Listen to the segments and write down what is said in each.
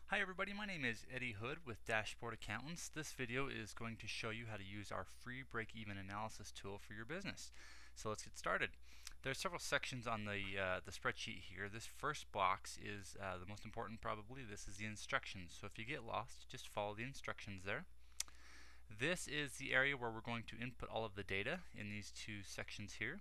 Hi everybody, my name is Eddie Hood with Dashboard Accountants. This video is going to show you how to use our free break-even analysis tool for your business. So let's get started. There are several sections on the spreadsheet here. This first box is the most important probably. This is the instructions. So if you get lost, just follow the instructions there. This is the area where we're going to input all of the data in these two sections here.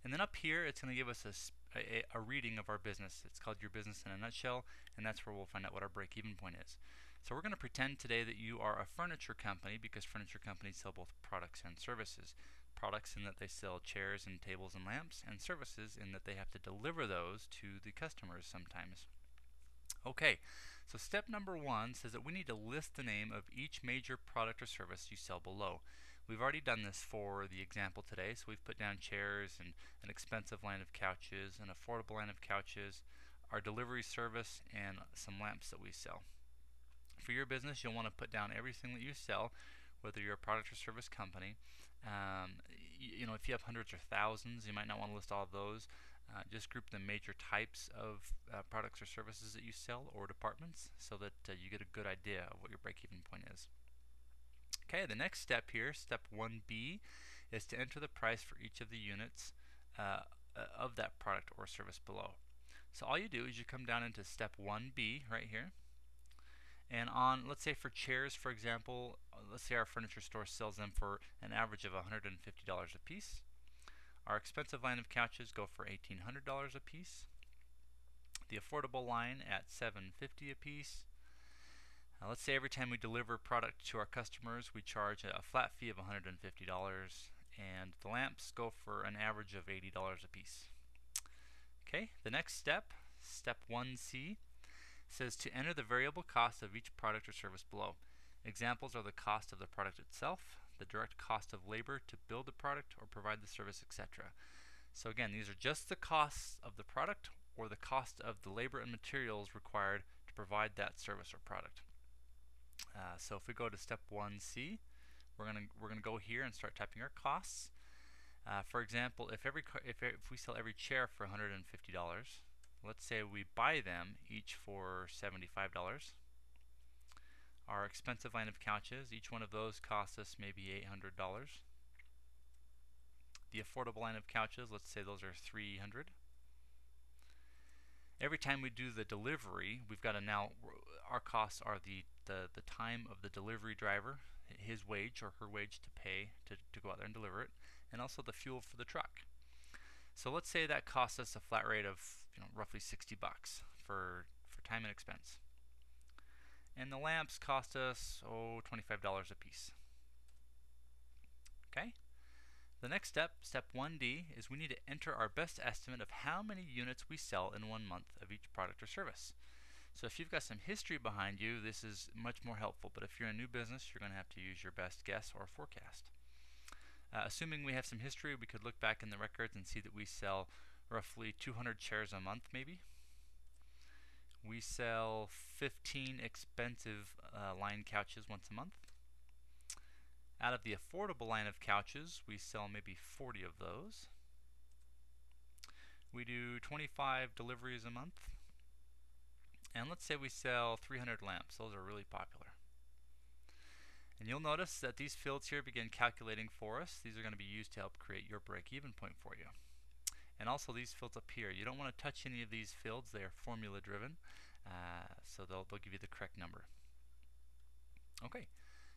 And then up here, it's going to give us a reading of our business. It's called Your Business in a Nutshell, and that's where we'll find out what our break-even point is. So we're going to pretend today that you are a furniture company, because furniture companies sell both products and services. Products in that they sell chairs and tables and lamps, and services in that they have to deliver those to the customers sometimes. Okay, so step number one says that we need to list the name of each major product or service you sell below. We've already done this for the example today, so we've put down chairs and an expensive line of couches, an affordable line of couches, our delivery service, and some lamps that we sell. For your business, you'll want to put down everything that you sell, whether you're a product or service company. If you have hundreds or thousands, you might not want to list all of those. Just group the major types of products or services that you sell or departments so that you get a good idea of what your break-even point is. Okay, the next step here, step 1B, is to enter the price for each of the units of that product or service below. So all you do is you come down into step 1B right here. And on, let's say for chairs, for example, let's say our furniture store sells them for an average of $150 a piece. Our expensive line of couches go for $1,800 a piece. The affordable line at $750 a piece. Let's say every time we deliver product to our customers, we charge a flat fee of $150, and the lamps go for an average of $80 a piece. Okay, the next step, step 1C, says to enter the variable cost of each product or service below. Examples are the cost of the product itself, the direct cost of labor to build the product or provide the service, etc. So again, these are just the costs of the product or the cost of the labor and materials required to provide that service or product. So if we go to step 1C, we're gonna go here and start typing our costs. For example, if we sell every chair for $150, let's say we buy them each for $75. Our expensive line of couches, each one of those costs us maybe $800. The affordable line of couches, let's say those are $300. Every time we do the delivery, we've got to now, our costs are the time of the delivery driver, his wage or her wage to pay to go out there and deliver it, and also the fuel for the truck. So let's say that costs us a flat rate of roughly $60 for time and expense. And the lamps cost us $25 a piece. Okay? The next step, step 1D, is we need to enter our best estimate of how many units we sell in 1 month of each product or service. So if you've got some history behind you, this is much more helpful, but if you're a new business, you're going to have to use your best guess or forecast. Assuming we have some history, we could look back in the records and see that we sell roughly 200 chairs a month maybe. We sell 15 expensive line couches once a month. Out of the affordable line of couches, we sell maybe 40 of those. We do 25 deliveries a month. And let's say we sell 300 lamps. Those are really popular. And you'll notice that these fields here begin calculating for us. These are going to be used to help create your break-even point for you. And also these fields up here. You don't want to touch any of these fields. They are formula driven. So they'll give you the correct number. Okay.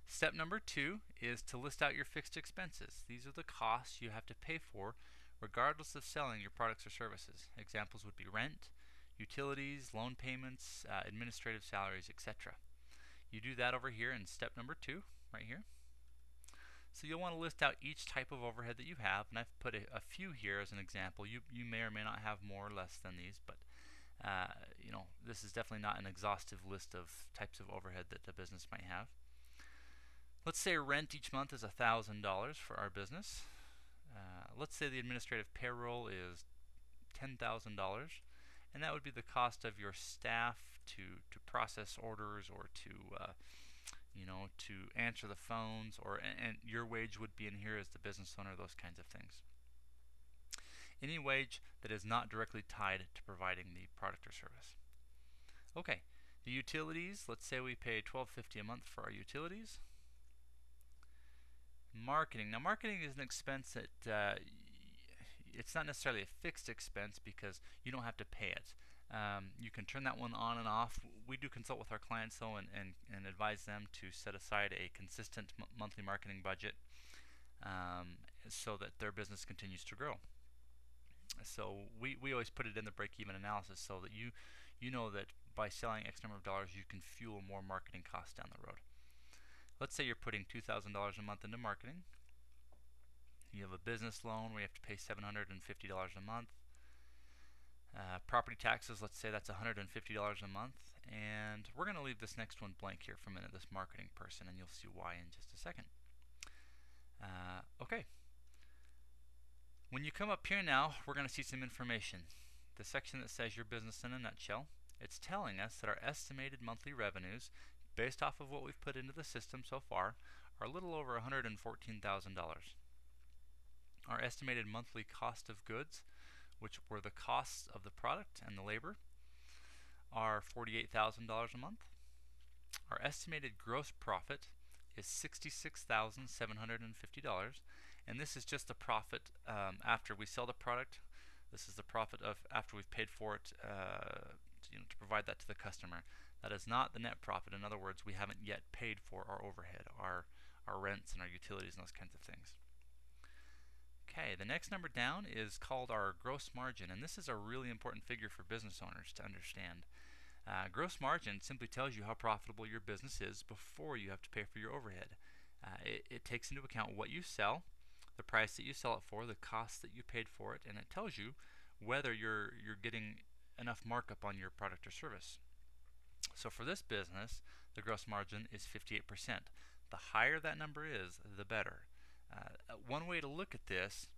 Step number 2 is to list out your fixed expenses. These are the costs you have to pay for regardless of selling your products or services. Examples would be rent, utilities, loan payments, administrative salaries, etc. You do that over here in step number 2, right here. So you'll want to list out each type of overhead that you have, and I've put a few here as an example. You may or may not have more or less than these, but this is definitely not an exhaustive list of types of overhead that a business might have. Let's say rent each month is $1,000 for our business. Let's say the administrative payroll is $10,000, and that would be the cost of your staff to process orders or to answer the phones, and your wage would be in here as the business owner, those kinds of things. Any wage that is not directly tied to providing the product or service. Okay, The utilities, let's say we pay $12.50 a month for our utilities. Marketing. Now marketing is an expense that it's not necessarily a fixed expense because you don't have to pay it. You can turn that one on and off. We do consult with our clients though and advise them to set aside a consistent monthly marketing budget so that their business continues to grow. So we always put it in the break-even analysis so that you know that by selling X number of dollars you can fuel more marketing costs down the road. Let's say you're putting $2,000 a month into marketing. You have a business loan where you have to pay $750 a month. Property taxes, let's say that's $150 a month. And we're going to leave this next one blank here for a minute, this marketing person, and you'll see why in just a second. Okay. When you come up here now, we're going to see some information. The section that says your business in a nutshell. It's telling us that our estimated monthly revenues, based off of what we've put into the system so far, are a little over $114,000. Our estimated monthly cost of goods, which were the costs of the product and the labor, are $48,000 a month. Our estimated gross profit is $66,750, and this is just the profit after we sell the product. This is the profit of after we've paid for it to provide that to the customer. That is not the net profit. In other words, we haven't yet paid for our overhead, our rents and our utilities and those kinds of things. Okay, the next number down is called our gross margin, and this is a really important figure for business owners to understand. Gross margin simply tells you how profitable your business is before you have to pay for your overhead. It takes into account what you sell, the price that you sell it for, the cost that you paid for it, and it tells you whether you're getting enough markup on your product or service. So for this business, the gross margin is 58%. The higher that number is, the better. One way to look at this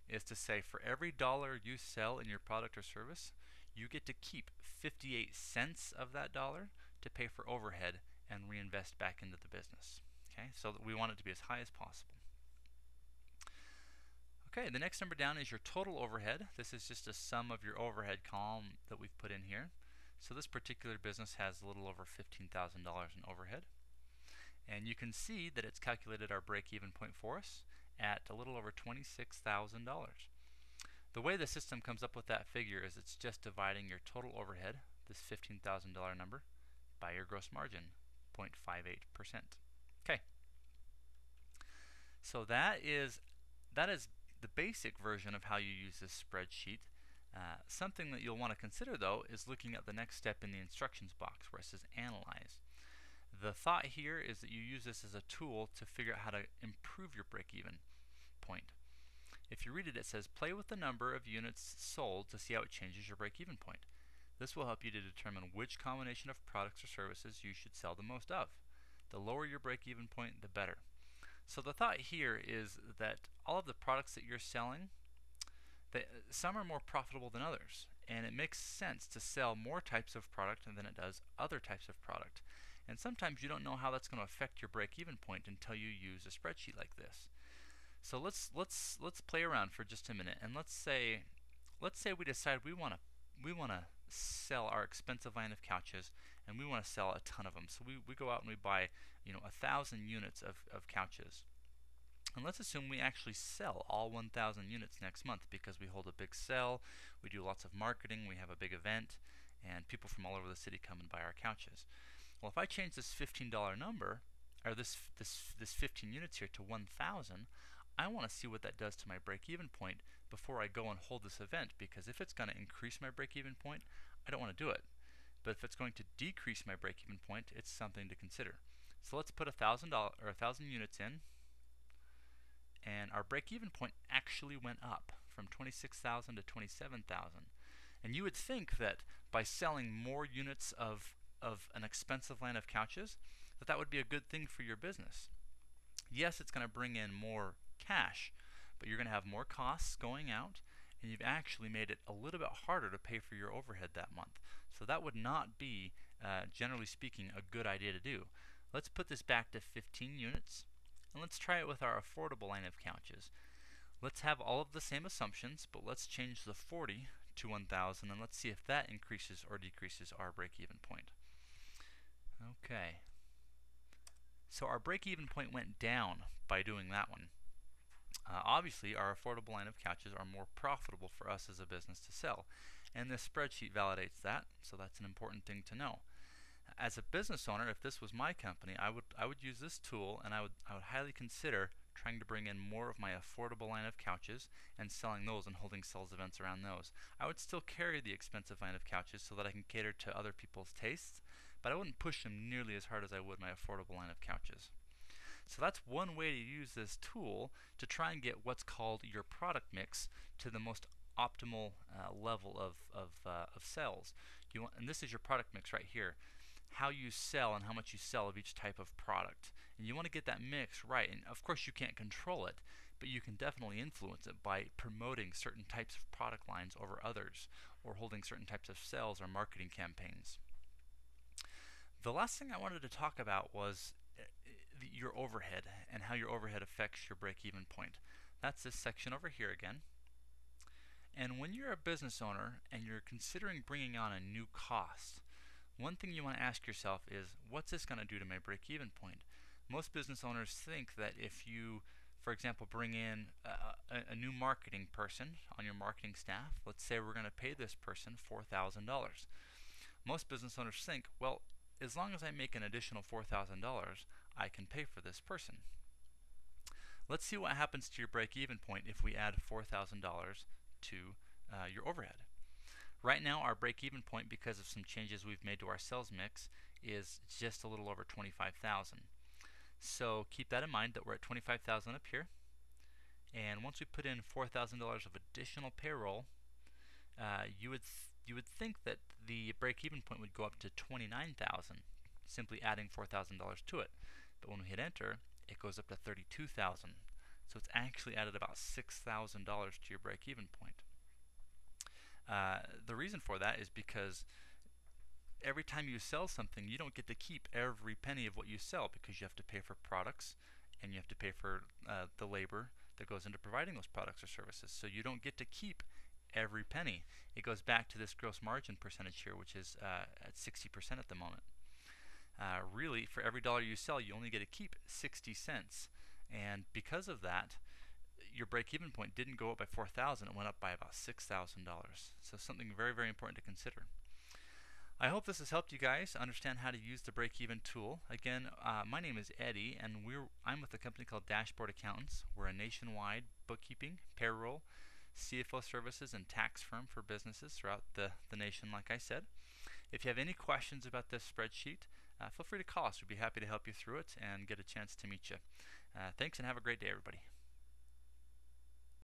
is to say for every dollar you sell in your product or service, you get to keep 58 cents of that dollar to pay for overhead and reinvest back into the business. Okay, so we want it to be as high as possible. Okay, the next number down is your total overhead. This is just a sum of your overhead column that we've put in here. So this particular business has a little over $15,000 in overhead. And you can see that it's calculated our break-even point for us at a little over $26,000. The way the system comes up with that figure is it's just dividing your total overhead, this $15,000 number, by your gross margin, 0.58%. Okay. So that is the basic version of how you use this spreadsheet. Something that you'll want to consider though is looking at the next step in the instructions box where it says analyze. The thought here is that you use this as a tool to figure out how to improve your break-even point. If you read it, it says play with the number of units sold to see how it changes your break-even point. This will help you to determine which combination of products or services you should sell the most of. The lower your break-even point, the better. So the thought here is that all of the products that you're selling, some are more profitable than others, and it makes sense to sell more types of product than it does other types of product. And sometimes you don't know how that's going to affect your break-even point until you use a spreadsheet like this. So let's play around for just a minute, and let's say we decide we want to sell our expensive line of couches, and we want to sell a ton of them. So we go out and we buy 1,000 units of couches. And let's assume we actually sell all 1,000 units next month because we hold a big sale, we do lots of marketing, we have a big event, and people from all over the city come and buy our couches. Well, if I change this $15 number, or this 15 units here to 1,000, I want to see what that does to my break-even point before I go and hold this event, because if it's going to increase my break-even point, I don't want to do it. But if it's going to decrease my break-even point, it's something to consider. So let's put 1,000 units in, and our break-even point actually went up from 26,000 to 27,000. And you would think that by selling more units of an expensive line of couches, that would be a good thing for your business. Yes, it's going to bring in more cash, but you're going to have more costs going out, and you've actually made it a little bit harder to pay for your overhead that month. So that would not be, generally speaking, a good idea to do. Let's put this back to 15 units, and let's try it with our affordable line of couches. Let's have all of the same assumptions, but let's change the 40 to 1,000, and let's see if that increases or decreases our break-even point. Okay. So our break-even point went down by doing that one. Obviously, our affordable line of couches are more profitable for us as a business to sell, and this spreadsheet validates that, so that's an important thing to know. As a business owner, if this was my company, I would use this tool, and I would highly consider trying to bring in more of my affordable line of couches and selling those and holding sales events around those. I would still carry the expensive line of couches so that I can cater to other people's tastes, but I wouldn't push them nearly as hard as I would my affordable line of couches. So that's one way to use this tool to try and get what's called your product mix to the most optimal level of sales. And this is your product mix right here. How you sell and how much you sell of each type of product. And you want to get that mix right. And of course you can't control it, but you can definitely influence it by promoting certain types of product lines over others, or holding certain types of sales or marketing campaigns. The last thing I wanted to talk about was your overhead and how your overhead affects your break-even point. That's this section over here again. And when you're a business owner and you're considering bringing on a new cost, one thing you want to ask yourself is, what's this going to do to my break-even point? Most business owners think that if you, for example, bring in a new marketing person on your marketing staff, let's say we're going to pay this person $4,000. Most business owners think, well, as long as I make an additional $4,000, I can pay for this person. Let's see what happens to your break-even point if we add $4,000 to your overhead. Right now, our break-even point, because of some changes we've made to our sales mix, is just a little over $25,000. So keep that in mind that we're at $25,000 up here, and once we put in $4,000 of additional payroll, you would think that the break-even point would go up to $29,000, simply adding $4,000 to it. But when we hit enter, it goes up to $32,000. So it's actually added about $6,000 to your break-even point. The reason for that is because every time you sell something, you don't get to keep every penny of what you sell, because you have to pay for products and you have to pay for the labor that goes into providing those products or services. So you don't get to keep every penny. It goes back to this gross margin percentage here, which is at 60% at the moment. Really, for every dollar you sell, you only get to keep 60 cents. And because of that, your break-even point didn't go up by $4,000, it went up by about $6,000. So something very, very important to consider. I hope this has helped you guys understand how to use the break-even tool. Again, my name is Eddie, and I'm with a company called Dashboard Accountants. We're a nationwide bookkeeping, payroll, CFO services, and tax firm for businesses throughout the nation, like I said. If you have any questions about this spreadsheet, feel free to call us. We'd be happy to help you through it and get a chance to meet you. Thanks, and have a great day, everybody.